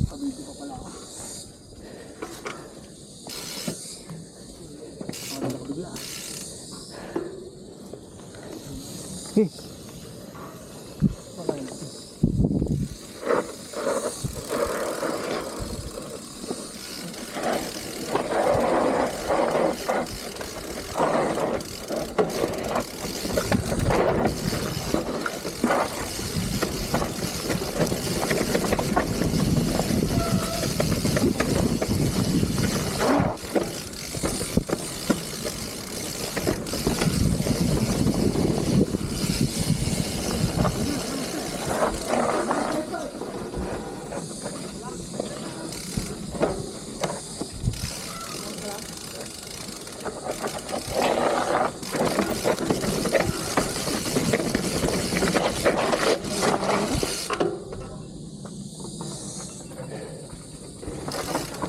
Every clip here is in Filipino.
Pabili pa pala ako. Nakabigla. Okay.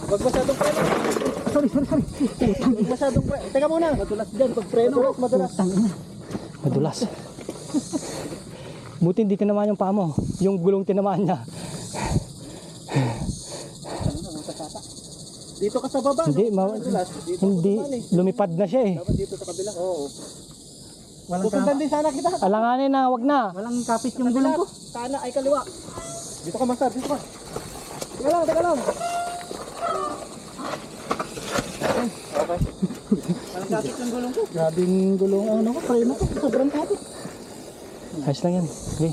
Huwag masyadong preno. Sorry. Huwag masyadong preno. Teka muna. Madulas dyan. Pag preno. Madulas. Madulas. Buti hindi tinamaan yung paa mo. Yung gulong tinamaan niya. Dito ka sa baba. Hindi, Madulas. Dito hindi. ka sa Lumipad na siya eh. dapat dito sa kabila. Oo. Walang Susundan din sana kita. Alanganin na, wag na. Walang kapit yung gulong ko. Sana ay kaliwa. Dito ka, master. Dito ka. Teka lang. Okay. Walang kapit yung gulong ko. Grabing gulong. Ano ko, preno ko. Sobrang kapit. Ayos lang yan. Okay.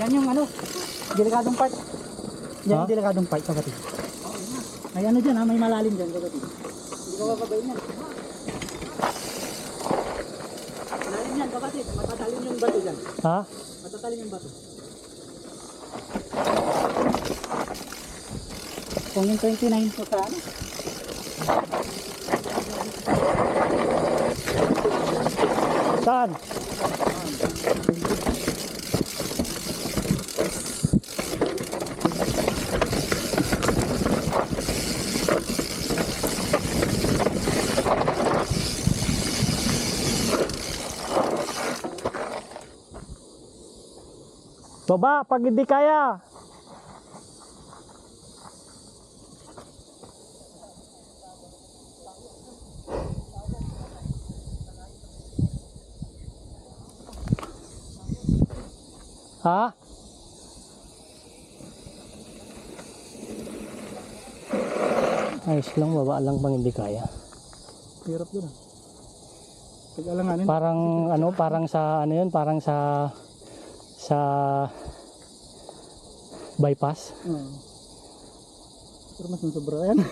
Yan yung ano, delikadong part. Yan Ha? yung delikadong part, kapatid. Ay ano dyan ha, may malalim dyan, kapatid. Hindi ko babagayin yan. Malalim yan, kapatid. Matatalim yung bato dyan. Ha? Matatalim yung bato. Kung yung 29 po sa ano? Saan? Baba, pag hindi kaya. Ha? Ayos lang, baba lang pang hindi kaya. Hirap doon. Pag-alanganin. Parang ano, parang sa ano 'yun, parang sa bypass. Pero mas sobra yan.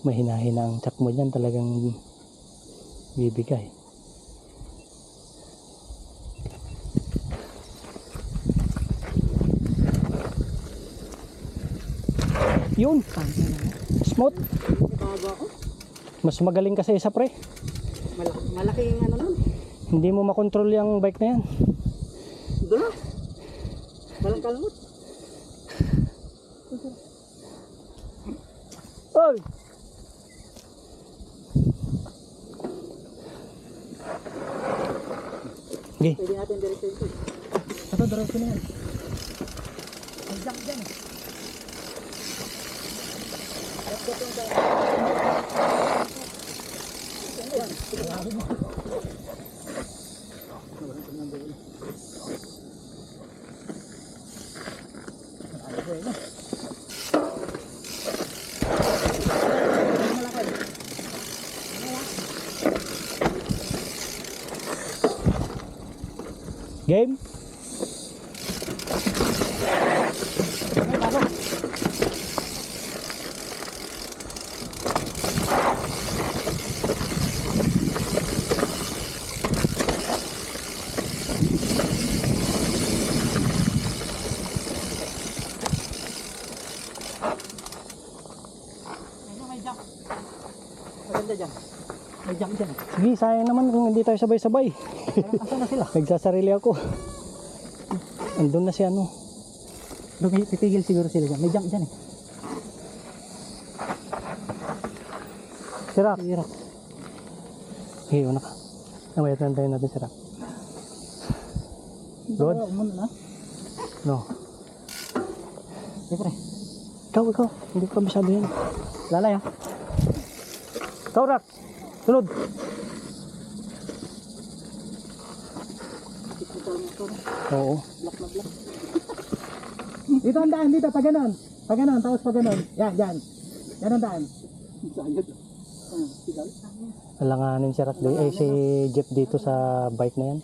Mahina-hina ang tsak mo diyan, talagang bibigay. Yun, smooth. Baba ko. Mas magaling kasi sa pre. Malaki yung ano nun. Hindi mo makontrol yung bike na yan. Dulas. Walang kalmot. Oy! Okay. Pwede natin diretso ito. Ito, diretso na yan. Ang jump dyan. Game? Maganda dyan. May jump dyan. Sige, sayang naman kung hindi tayo sabay-sabay. Asan na sila? Nagsasarili ako. Andun na si ano. Titigil siguro sila dyan. May jump dyan eh. Sirak. Hirap. Okay, una ka. Namaya tayo natin sirak. Good. Muna na. No. Siyempre. Ikaw. Hindi ko kabisado yan. Lalay ha. Ikaw, Rak. Sunod. Oo. Black na black. Dito ang daan, dito, pag ganon. Pag ganon, tapos pag ganon. Yan, yan. Yan ang daan. Sayad. Alanganin si Rak. Si Jeff dito sa bike na yan.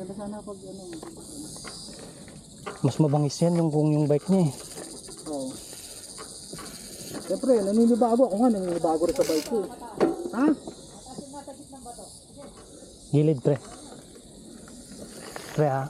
Ganda sana pag ano. Mas mabangis yan kung yung bike niya eh. Oo. Siyempre, naninibago. Ako nga, naninibago rin sa bike ko. Ha? Gilid, pre. Pre ha.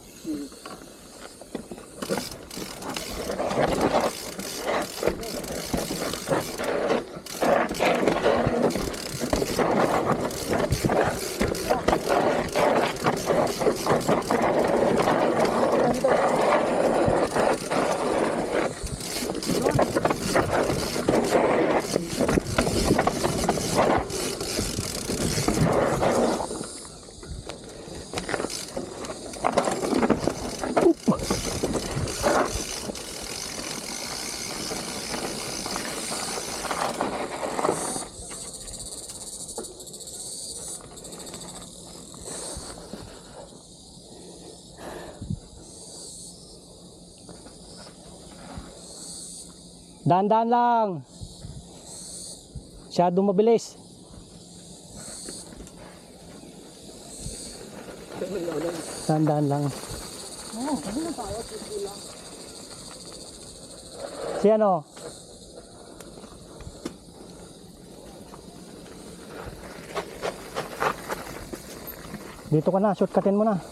Daan-daan lang. Masyadong mabilis. Daan-daan lang. Si ano? Dito ka na, shortcutin mo na.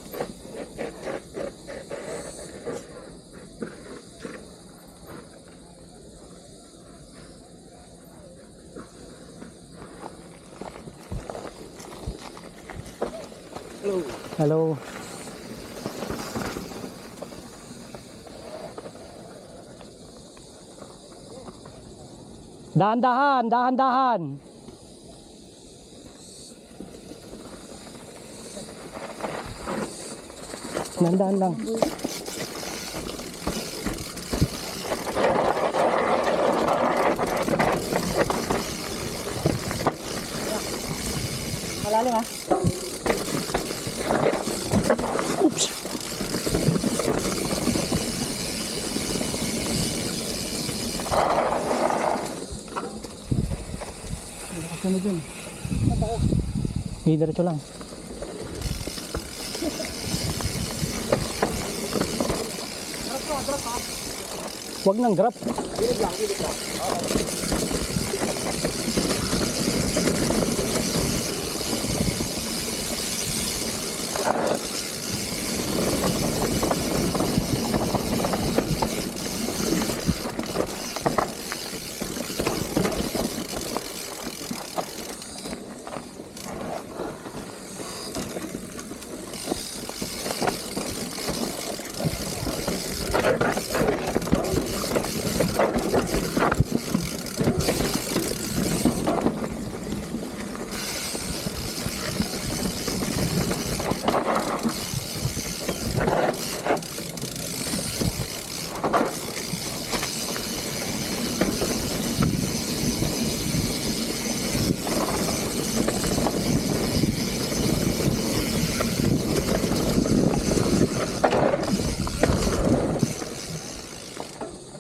Hello. Dahan-dahan, dahan-dahan. Dahan-dahan lang. Malalim ha? Oops. Ano dun? Hindi, diretso lang. Huwag nang drop. Gilid lang, gilid lang.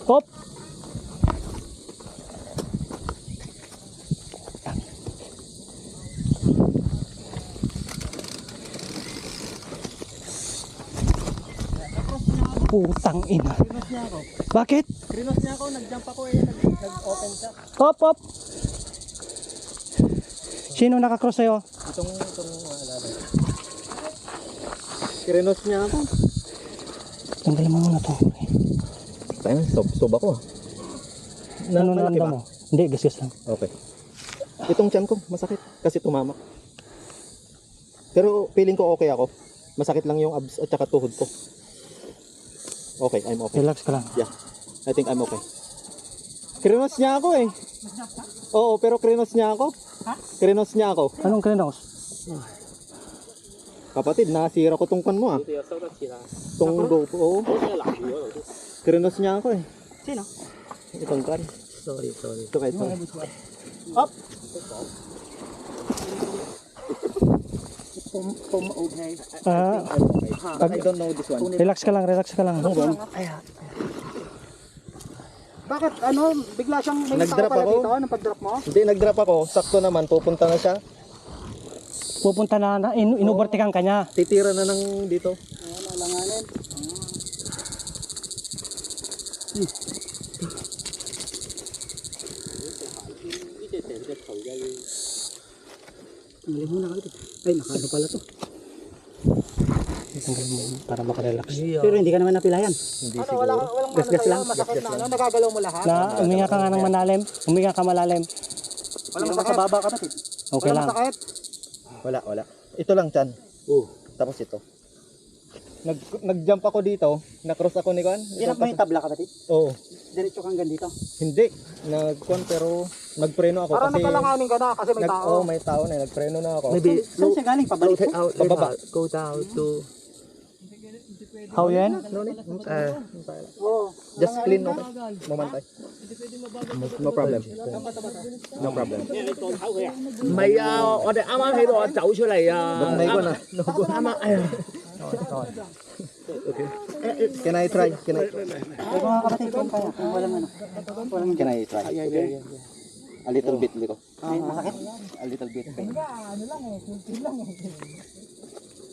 Pop. Putang ina. Krinos niya ako. Bakit? Krinos niya ako, nag-jump ako eh, nag-open siya. Pop, pop. Sino nakakross sa'yo? Itong alala. Krinos niya ako. Tanggalin mo muna to. Tayo, sob ako ah. Ano Malaki nanda ba? mo? Hindi, gas-gas lang. Okay. Itong tiyan ko, masakit kasi tumamak. Pero feeling ko okay ako. Masakit lang yung abs at saka tuhod ko. Okay, I'm okay. Relax ka lang. Yeah, I think I'm okay. Krinos niya ako eh. Oo, pero krinos niya ako. Ha? Krinos niya ako. Anong krinos? Kapatid, nasira ko tong pan mo ah. 你哋又收得切啦。 Tong GoPro. 好似係南魚嗰度。 Krinos niya ako eh. Sino? Itong kan. Sorry. Ito kahit ito. Up. okay。 I don't know this one. Relax ka lang, relax ka lang. Bakit ano, bigla siyang may Nag-drop tao pala ako. dito, nang pag-drop mo? Hindi, nag-drop ako. Sakto naman, pupunta na siya. Pupunta na, inubertikan ka niya. Titira na ng dito. Ayan, alanganin. Tanggalin mo na kapatid. Ay, nakano pala to. Tanggalin mo para makarelax. Pero hindi ka naman napilayan. Ano, walang Gas-gas sa'yo, lang. masakit na ano, nagagalaw mo lahat? Na uminga ka nga ng malalim. Uminga ka malalim. Walang masakit? Sa baba kapatid. Okay Walang lang. masakit? Wala. Ito lang, Chan. Tapos ito. Nag-jump ako dito. Na-cross ako ni Kwan. Yan ang may tabla kapatid. Oo. Diretso kang dito. Hindi. Nag-Kwan pero nagpreno ako. Parang kasi nagkalanganin ka na kasi may tao. Oo, may tao na. Nagpreno na ako. Maybe Saan siya galing? Pabalik ko? out Pababa. go down to How yan? Oo. Just clean, okay? Mamantay. No problem. No problem. 唔係啊！我哋啱啱喺度走出嚟啊！ Bang ko na. No go. 啱啱哎呀！ Can I try? Can I Ito nga kapatid, kung kaya. Kung walang ano. Walang Can I try? A little bit, Liko. masakit. A little bit pain. Ano lang eh, kunti lang eh.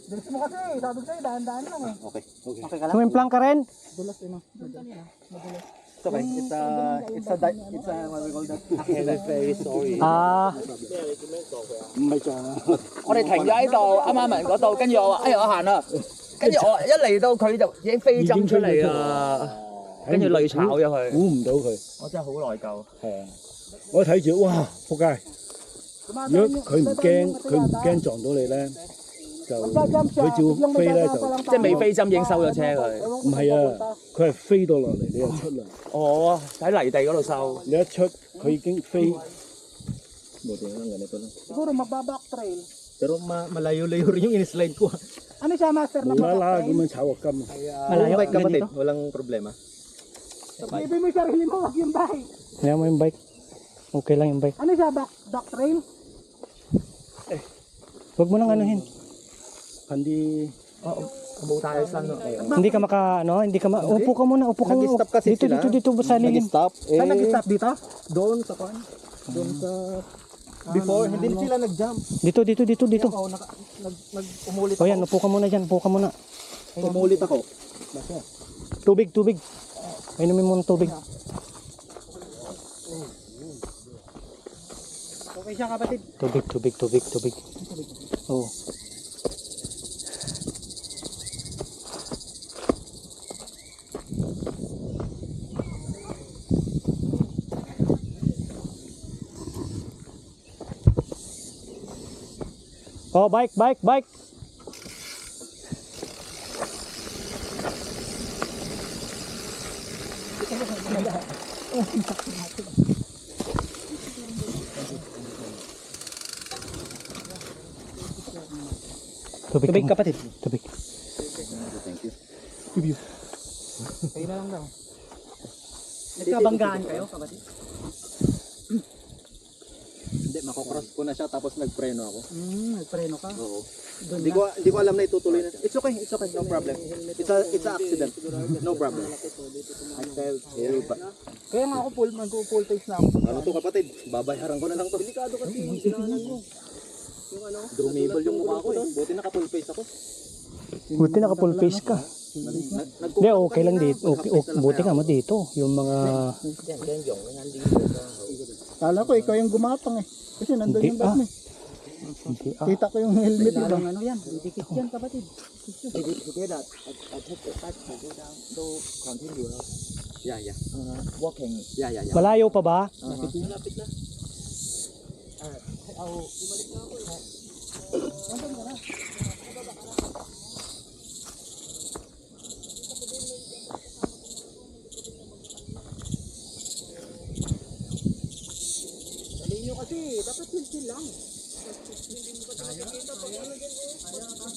Bilis mo kasi, sabi ko sa'yo, dahan-dahan lang eh. Okay. Okay ka lang? Sumimplang ka rin? Dulas eh no. It's okay. It's a what we call that. very sorry。 Ah, 我哋停咗喺度，啱啱問嗰度，跟住我話：哎呀，我行啦。跟住我一嚟到佢就已經飛針出嚟啦，跟住累炒咗佢。估唔到佢，我真係好內疚。係啊！我睇住，哇，仆街！如果佢唔驚撞到你咧，就佢照飛咧就即係未飛針已經收咗車佢。唔係啊，佢係飛到落嚟，你又出啦。哦，喺泥地嗰度收。你一出，佢已經飛。Buti na lang ganito lang. Siguro magbabak trail. Pero malayo-layo rin yung in-slide ko. Ano siya master na無啦啦babak咁trail?樣炒個金啊！malayo. Yung bike kapatid, Ganito? walang problema. Ibig mo yung sarili mo, wag yung bike. Kaya mo yung bike. Okay lang yung bike. Ano siya, back trail? Huwag mo nang anuhin. hindi冇帶起身咯。Hindi ka hindi ka upo ka muna, upo ka muna. Nag-stop kasi Dito, sila. dito sa lilim. Nag-stop. Saan nag-stop dito? Doon sa kwan. Doon sa... Before, hindi sila nag-jump. Dito. Oo, umulit O yan, upo ka muna dyan, upo ka muna. Umulit ako. Tubig. Inumin mo ng tubig. Okay siya kapatid. Tubig. Oh. Oh, bike. Tubig kapatid. Tubig. Kayo na lang daw. Nagkabanggaan kayo kapatid? Hindi, makocross ko na siya tapos nagpreno ako. Nagpreno ka. Oo. Hindi ko alam na itutuloy na. It's okay, no problem. It's a accident. No problem. I felt very bad. Kaya nga ako mag-full face na ako. Ano to kapatid? Babayaran ko na lang to. Delikado kasi yung sinanan mo. Yung ano, drumable yung mukha ko eh. Buti naka-full face ako. Buti naka full face ka. Hindi, okay lang dito. Buti ka mo dito. Yung mga... Kala ko ikaw yung gumapang eh. Kasi nandun Hindi, yung bag mo eh. Hindi, Kita ko yung helmet diba? ano yan? Dikit yan kapatid. Yeah. Walking。 Yeah. Malayo pa ba? Dali nyo kasi, dapat chill lang. Hindi mo pa nakikita pag ano dyan.